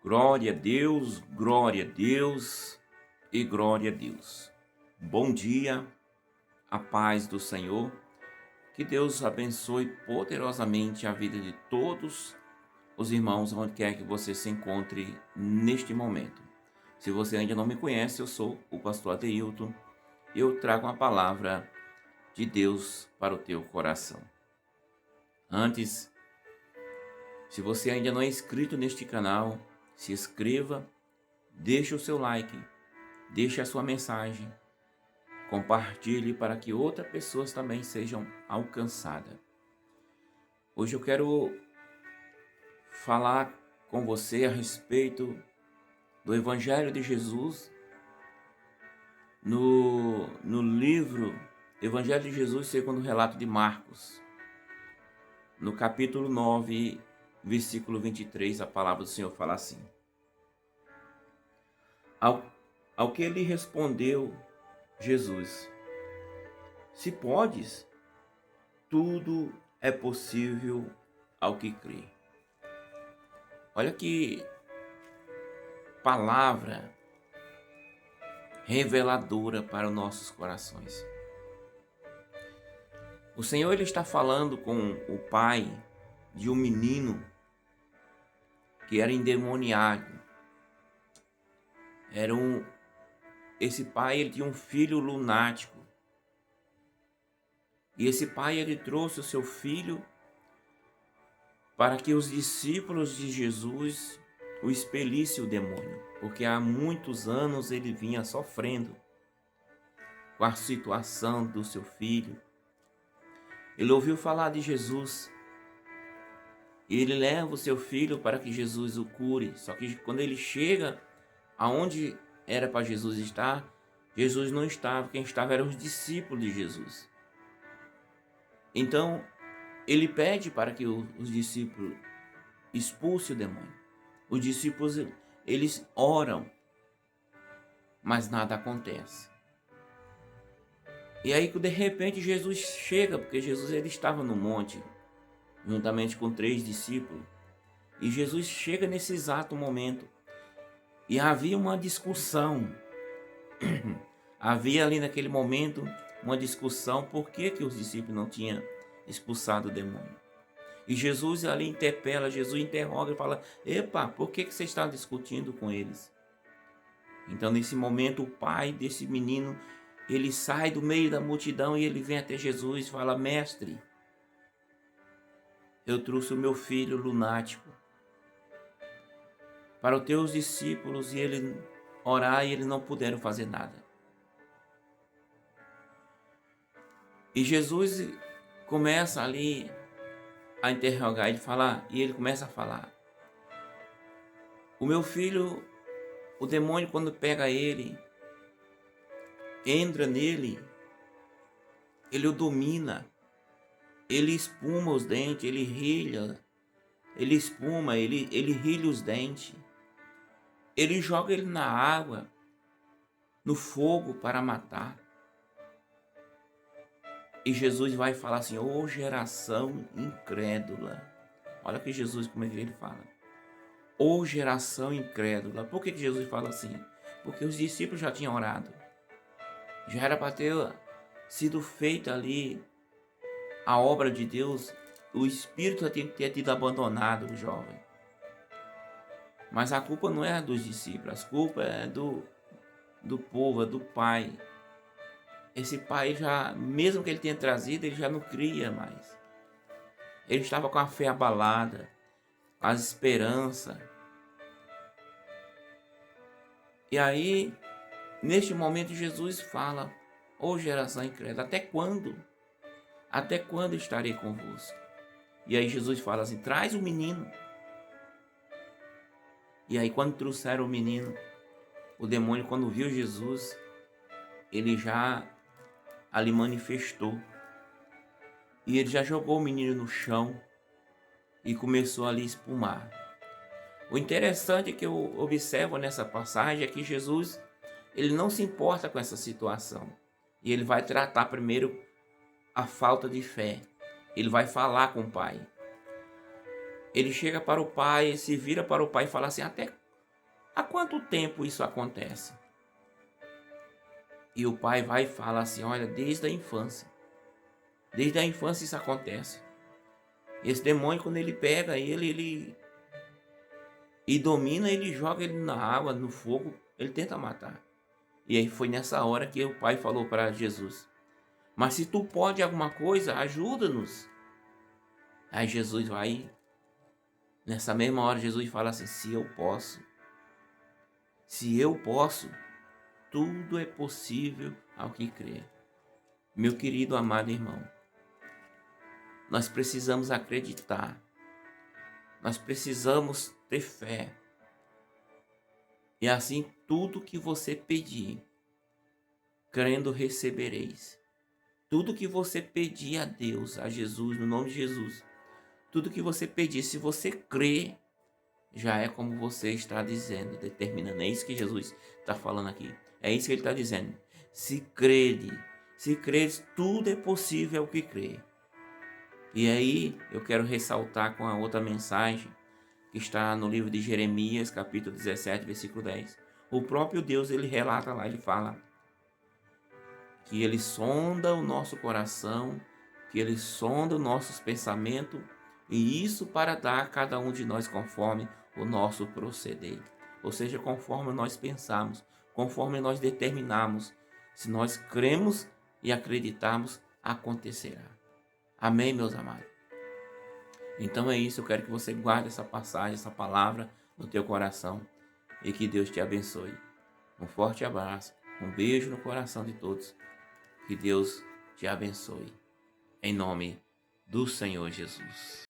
Glória a Deus e glória a Deus. Bom dia, a paz do Senhor. Que Deus abençoe poderosamente a vida de todos os irmãos, onde quer que você se encontre neste momento. Se você ainda não me conhece, eu sou o pastor Adeilton e eu trago uma palavra de Deus para o teu coração. Antes, se você ainda não é inscrito neste canal, se inscreva, deixe o seu like, deixe a sua mensagem, compartilhe para que outras pessoas também sejam alcançadas. Hoje eu quero falar com você a respeito do Evangelho de Jesus no livro Evangelho de Jesus segundo o relato de Marcos. No capítulo 9, versículo 23, a palavra do Senhor fala assim: Ao que lhe respondeu Jesus: Se podes, tudo é possível ao que crê. Olha que palavra reveladora para os nossos corações. O Senhor ele está falando com o pai de um menino que era endemoniado. Esse pai ele tinha um filho lunático. E esse pai ele trouxe o seu filho para que os discípulos de Jesus o expelissem o demônio, porque há muitos anos ele vinha sofrendo com a situação do seu filho. Ele ouviu falar de Jesus e ele leva o seu filho para que Jesus o cure. Só que quando ele chega aonde era para Jesus estar, Jesus não estava. Quem estava eram os discípulos de Jesus. Então ele pede para que os discípulos expulsem o demônio. Os discípulos eles oram, mas nada acontece. E aí de repente Jesus chega, porque Jesus ele estava no monte, juntamente com 3 discípulos. E Jesus chega nesse exato momento. E havia uma discussão. Havia ali naquele momento uma discussão por que os discípulos não tinham expulsado o demônio. E Jesus ali interpela, Jesus interroga e fala: Epa, por que você está discutindo com eles? Então nesse momento o pai desse menino ele sai do meio da multidão e ele vem até Jesus e fala: Mestre, eu trouxe o meu filho lunático para os teus discípulos e ele orar e eles não puderam fazer nada. E Jesus começa ali a interrogar, ele começa a falar: o meu filho, o demônio quando pega ele, entra nele, ele o domina, ele espuma os dentes, ele rilha, ele espuma, ele rilha os dentes, ele joga ele na água, no fogo para matar. E Jesus vai falar assim: ô geração incrédula. Olha que Jesus, como é que ele fala. Ô geração incrédula. Por que Jesus fala assim? Porque os discípulos já tinham orado. Já era para ter sido feita ali a obra de Deus. O Espírito tinha que ter tido abandonado o jovem. Mas a culpa não é dos discípulos. A culpa é do povo, é do pai. Esse pai já, mesmo que ele tenha trazido, ele já não cria mais. Ele estava com a fé abalada, com as esperanças. E aí, neste momento, Jesus fala: ô geração incrédula, até quando? Até quando estarei convosco? E aí Jesus fala assim: traz o menino. E aí quando trouxeram o menino, o demônio quando viu Jesus, ele já ali manifestou. E ele já jogou o menino no chão e começou ali a espumar. O interessante que eu observo nessa passagem é que Jesus, ele não se importa com essa situação. E ele vai tratar primeiro a falta de fé. Ele vai falar com o pai. Ele chega para o pai, se vira para o pai e fala assim: até há quanto tempo isso acontece? E o pai vai e fala assim: olha, desde a infância. Desde a infância isso acontece. Esse demônio, quando ele pega ele e domina, ele joga ele na água, no fogo, ele tenta matar. E aí foi nessa hora que o pai falou para Jesus: mas se tu pode alguma coisa, ajuda-nos. Aí Jesus vai, nessa mesma hora, Jesus fala assim: se eu posso, tudo é possível ao que crê. Meu querido amado irmão, nós precisamos acreditar, nós precisamos ter fé. E assim, tudo que você pedir, crendo recebereis. Tudo que você pedir a Deus, a Jesus, no nome de Jesus, tudo que você pedir, se você crer, já é como você está dizendo, determinando. É isso que Jesus está falando aqui. É isso que ele está dizendo. Se credes, tudo é possível ao que crê. E aí eu quero ressaltar com a outra mensagem que está no livro de Jeremias, capítulo 17, versículo 10. O próprio Deus, ele relata lá, ele fala que ele sonda o nosso coração, que ele sonda os nossos pensamentos, e isso para dar a cada um de nós conforme o nosso proceder. Ou seja, conforme nós pensamos, conforme nós determinamos. Se nós cremos e acreditarmos, acontecerá. Amém, meus amados? Então é isso, eu quero que você guarde essa passagem, essa palavra no teu coração e que Deus te abençoe. Um forte abraço, um beijo no coração de todos. Que Deus te abençoe. Em nome do Senhor Jesus.